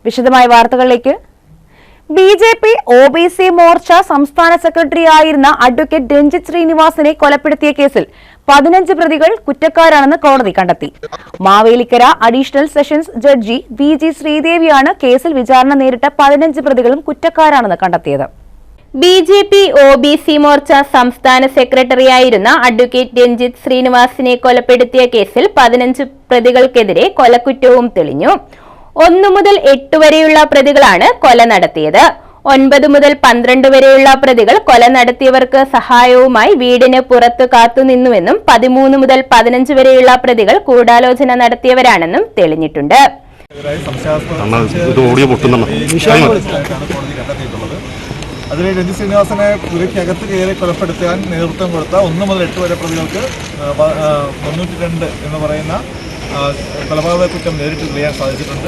വിശദമായ വാർത്തകളിലേക്ക്. BJP OBC Morcha സംസ്ഥാന സെക്രട്ടറിയായിരുന്ന അഡ്വക്കേറ്റ് രഞ്ജിത്ത് ശ്രീനിവാസനെ കൊലപ്പെടുത്തിയ കേസിൽ 15 പ്രതികൾ കുറ്റക്കാരാണെന്ന് കോടതി കണ്ടെത്തി. Mavelikkara additional sessions judge V G. ശ്രീദേവിയാണ് കേസിൽ വിചാരണ നേരിട്ട 15 പ്രതികളും കുറ്റക്കാരാണെന്ന് കണ്ടെത്തിയത്. ബിജെപി ഒബിസി മോർച്ച സംസ്ഥാന സെക്രട്ടറിയായിരുന്ന അഡ്വക്കേറ്റ് രഞ്ജിത്ത് ശ്രീനിവാസിനെ കൊലപ്പെടുത്തിയ കേസിൽ 15 പ്രതികൾക്കെതിരെ കൊലക്കുറ്റവും തെളിഞ്ഞു. 1 മുതൽ 8 വരെയുള്ള പ്രതികളാണ് കൊല നടത്തിയത്. 9 മുതൽ 12 വരെയുള്ള പ്രതികൾ കൊല നടത്തിയവർക്ക് സഹായവുമായി വീടിന് പുറത്ത് കാത്തുനിന്നുവെന്നും 13 മുതൽ 15 വരെയുള്ള പ്രതികൾ ഗൂഢാലോചന നടത്തിയവരാണെന്നും തെളിഞ്ഞിട്ടുണ്ട്. അതിൽ രഞ്ജിത്ത് ശ്രീനിവാസനെ പുരയ്ക്കകത്ത് കയറി കൊലപ്പെടുത്താൻ നേതൃത്വം കൊടുത്ത 1 മുതൽ 8 വരെ പ്രതികൾക്ക് 92 എന്ന് പറയുന്ന കൊലപാതക കുറ്റം നേരിട്ട് ചെയ്യാൻ സാധിച്ചിട്ടുണ്ട്.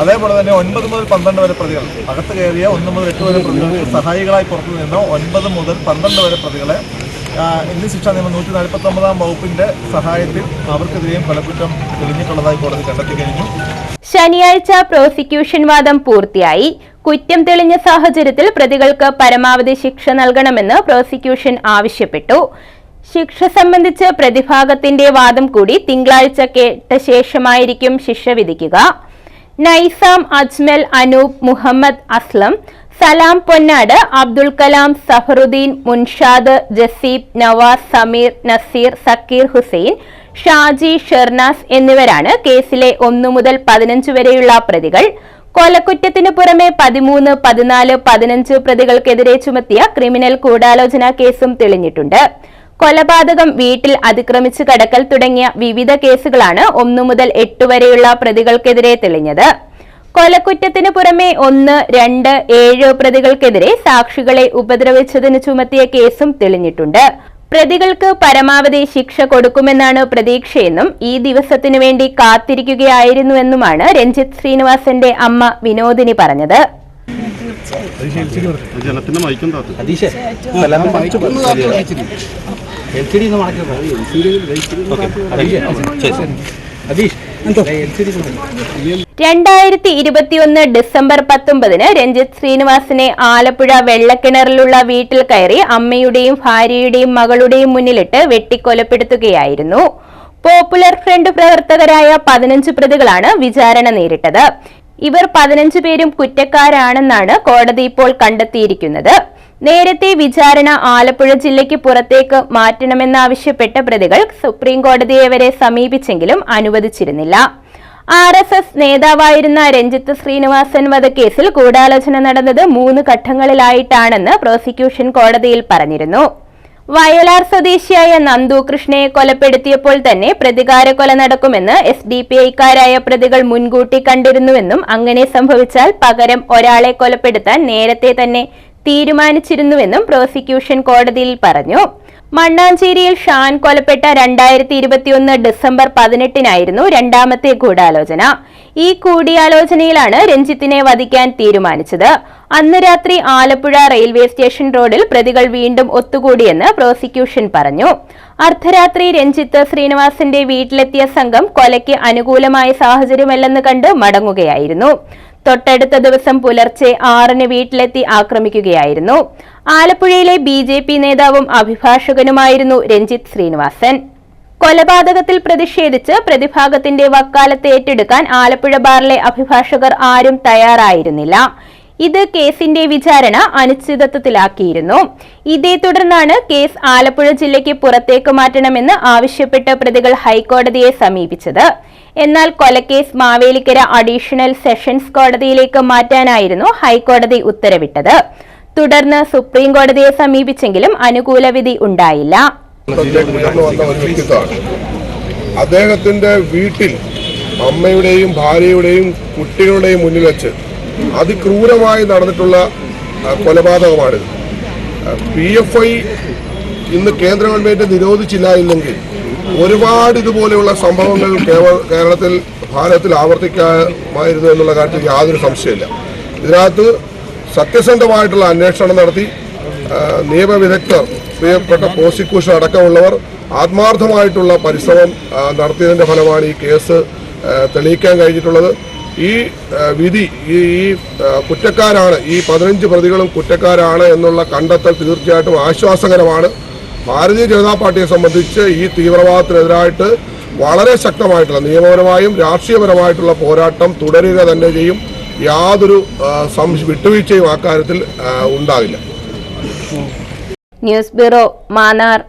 അതേപോലെ തന്നെ 9 മുതൽ 12 വരെ പ്രതികൾ അകത്ത് കയറിയ 1 മുതൽ 8 വരെ പ്രതികൾക്ക് സഹായികളായി പുറത്തു നിന്ന് 9 മുതൽ 12 വരെ പ്രതികളെ ഇന്ത്യൻ ശിക്ഷാ നിയമം 149 വകുപ്പിന്റെ സഹായത്തിൽ അവർക്കെതിരെയും കൊലക്കുറ്റം തെളിഞ്ഞിട്ടുള്ളതായി കോടതി കണ്ടെത്തി കഴിഞ്ഞു. ശനിയാഴ്ച പ്രോസിക്യൂഷൻ വാദം പൂർത്തിയായി. കുറ്റം തെളിഞ്ഞ സാഹചര്യത്തിൽ പ്രതികൾക്ക് പരമാവധി ശിക്ഷ നൽകണമെന്ന് പ്രോസിക്യൂഷൻ ആവശ്യപ്പെട്ടു. ശിക്ഷ സംബന്ധിച്ച് പ്രതിഭാഗത്തിന്റെ വാദം കൂടി തിങ്കളാഴ്ച കേട്ട ശേഷമായിരിക്കും ശിക്ഷ വിധിക്കുക. നൈസാം, അജ്മൽ, അനൂപ്, മുഹമ്മദ് അസ്ലം, സലാം പൊന്നാട്, അബ്ദുൽ കലാം, സഫറുദ്ദീൻ, മുൻഷാദ്, ജസീബ്, നവാസ്, സമീർ, നസീർ, സക്കീർ ഹുസൈൻ, ഷാജി, ഷെർനാസ് എന്നിവരാണ് കേസിലെ 1 മുതൽ 15 വരെയുള്ള പ്രതികൾ. കൊലക്കുറ്റത്തിനു പുറമെ 13, 14, 15 പ്രതികൾക്കെതിരെ ചുമത്തിയ ക്രിമിനൽ ഗൂഢാലോചന കേസും തെളിഞ്ഞിട്ടുണ്ട്. കൊലപാതകം, വീട്ടിൽ അതിക്രമിച്ചു കടക്കൽ തുടങ്ങിയ വിവിധ കേസുകളാണ് 1 മുതൽ 8 വരെയുള്ള പ്രതികൾക്കെതിരെ തെളിഞ്ഞത്. കൊലക്കുറ്റത്തിനു പുറമെ 1, 2, 7 പ്രതികൾക്കെതിരെ സാക്ഷികളെ ഉപദ്രവിച്ചതിന് ചുമത്തിയ കേസും തെളിഞ്ഞിട്ടുണ്ട്. പ്രതികൾക്ക് പരമാവധി ശിക്ഷ കൊടുക്കുമെന്നാണ് പ്രതീക്ഷയെന്നും ഈ ദിവസത്തിനു വേണ്ടി കാത്തിരിക്കുകയായിരുന്നുവെന്നുമാണ് രഞ്ജിത്ത് ശ്രീനിവാസന്റെ അമ്മ വിനോദിനി പറഞ്ഞത്. ഡിസംബർ 19 രഞ്ജിത്ത് ശ്രീനിവാസനെ ആലപ്പുഴ വെള്ളക്കിണറിലുള്ള വീട്ടിൽ കയറി അമ്മയുടെയും ഭാര്യയുടെയും മകളുടെയും മുന്നിലിട്ട് വെട്ടിക്കൊലപ്പെടുത്തുകയായിരുന്നു. പോപ്പുലർ ഫ്രണ്ട് പ്രവർത്തകരായ 15 പ്രതികളാണ് വിചാരണ നേരിട്ടത്. ഇവർ 15 പേരും കുറ്റക്കാരാണെന്നാണ് കോടതി ഇപ്പോൾ കണ്ടെത്തിയിരിക്കുന്നത്. നേരത്തെ വിചാരണ ആലപ്പുഴ ജില്ലയ്ക്ക് പുറത്തേക്ക് മാറ്റണമെന്നാവശ്യപ്പെട്ട പ്രതികൾ സുപ്രീം കോടതിയെ വരെ സമീപിച്ചെങ്കിലും അനുവദിച്ചിരുന്നില്ല. RSS നേതാവായിരുന്ന രഞ്ജിത്ത് ശ്രീനിവാസൻ വധക്കേസിൽ ഗൂഢാലോചന നടന്നത് 3 ഘട്ടങ്ങളിലായിട്ടാണെന്ന് പ്രോസിക്യൂഷൻ കോടതിയിൽ പറഞ്ഞിരുന്നു. വയലാർ സ്വദേശിയായ നന്ദു കൃഷ്ണയെ കൊലപ്പെടുത്തിയപ്പോൾ തന്നെ പ്രതികാര കൊല നടക്കുമെന്ന് SDPIക്കാരായ പ്രതികൾ മുൻകൂട്ടി കണ്ടിരുന്നുവെന്നും അങ്ങനെ സംഭവിച്ചാൽ പകരം ഒരാളെ കൊലപ്പെടുത്താൻ നേരത്തെ തന്നെ തീരുമാനിച്ചിരുന്നുവെന്നും പ്രോസിക്യൂഷൻ കോടതിയിൽ പറഞ്ഞു. മണ്ണാഞ്ചേരിയിൽ ഷാൻ കൊലപ്പെട്ട 2021 ഡിസംബർ 18 രണ്ടാമത്തെ ഗൂഢാലോചന. ഈ കൂടിയാലോചനയിലാണ് രഞ്ജിത്തിനെ വധിക്കാൻ തീരുമാനിച്ചത്. അന്ന് രാത്രി ആലപ്പുഴ റെയിൽവേ സ്റ്റേഷൻ റോഡിൽ പ്രതികൾ വീണ്ടും ഒത്തുകൂടിയെന്ന് പ്രോസിക്യൂഷൻ പറഞ്ഞു. അർദ്ധരാത്രി രഞ്ജിത്ത് ശ്രീനിവാസന്റെ വീട്ടിലെത്തിയ സംഘം കൊലയ്ക്ക് അനുകൂലമായ സാഹചര്യമല്ലെന്ന് കണ്ട് മടങ്ങുകയായിരുന്നു. തൊട്ടടുത്ത ദിവസം പുലർച്ചെ 6 വീട്ടിലെത്തി ആക്രമിക്കുകയായിരുന്നു. ആലപ്പുഴയിലെ BJP നേതാവും അഭിഭാഷകനുമായിരുന്നു രഞ്ജിത്ത് ശ്രീനിവാസൻ. കൊലപാതകത്തിൽ പ്രതിഷേധിച്ച് പ്രതിഭാഗത്തിന്റെ വക്കാലത്ത് ഏറ്റെടുക്കാൻ ആലപ്പുഴ ബാറിലെ അഭിഭാഷകർ ആരും തയ്യാറായിരുന്നില്ല. ഇത് കേസിന്റെ വിചാരണ അനിശ്ചിതത്വത്തിലാക്കിയിരുന്നു. ഇതേ തുടർന്നാണ് കേസ് ആലപ്പുഴ ജില്ലയ്ക്ക് പുറത്തേക്ക് മാറ്റണമെന്ന് ആവശ്യപ്പെട്ട് പ്രതികൾ ഹൈക്കോടതിയെ സമീപിച്ചത്. എന്നാൽ കൊലക്കേസ് മാവേലിക്കര അഡീഷണൽ സെഷൻസ് കോടതിയിലേക്ക് മാറ്റാനായിരുന്നു ഹൈക്കോടതി ഉത്തരവിട്ടത്. തുടർന്ന് സുപ്രീം കോടതിയെ സമീപിച്ചെങ്കിലും അനുകൂല വിധി ഉണ്ടായില്ല. അദ്ദേഹത്തിന്റെ വീട്ടിൽ അമ്മയുടെയും ഭാര്യയുടെയും കുട്ടികളുടെയും മുന്നിൽ വെച്ച് അതിക്രൂരമായി നടന്നിട്ടുള്ള കൊലപാതകമാണിത്. PFI ഇന്ന് കേന്ദ്ര ഗവൺമെന്റ് നിരോധിച്ചില്ല എങ്കിൽ ഒരുപാട് ഇതുപോലെയുള്ള സംഭവങ്ങൾ കേരളത്തിൽ ഭാരതത്തിൽ ആവർത്തിക്കാമായിരുന്നു എന്നുള്ള കാര്യത്തിൽ യാതൊരു സംശയമില്ല. ഇതിനകത്ത് സത്യസന്ധമായിട്ടുള്ള അന്വേഷണം നടത്തി നിയമവിദഗ്ധർ, പ്രിയപ്പെട്ട പ്രോസിക്യൂഷൻ അടക്കമുള്ളവർ ആത്മാർത്ഥമായിട്ടുള്ള പരിശ്രമം നടത്തിയതിന്റെ ഫലമാണ് ഈ കേസ് തെളിയിക്കാൻ കഴിഞ്ഞിട്ടുള്ളത്. ഈ വിധി ഈ കുറ്റക്കാരാണ്, ഈ 15 പ്രതികളും കുറ്റക്കാരാണ് എന്നുള്ള കണ്ടെത്തൽ തീർച്ചയായിട്ടും ആശ്വാസകരമാണ്. ഭാരതീയ ജനതാ പാർട്ടിയെ സംബന്ധിച്ച് ഈ തീവ്രവാദത്തിനെതിരായിട്ട് വളരെ ശക്തമായിട്ടുള്ള നിയമപരമായും രാഷ്ട്രീയപരമായിട്ടുള്ള പോരാട്ടം തുടരുക തന്നെ ചെയ്യും. യാതൊരു വിട്ടുവീഴ്ചയും അക്കാര്യത്തിൽ ഉണ്ടാകില്ല. News bureau, Mannar.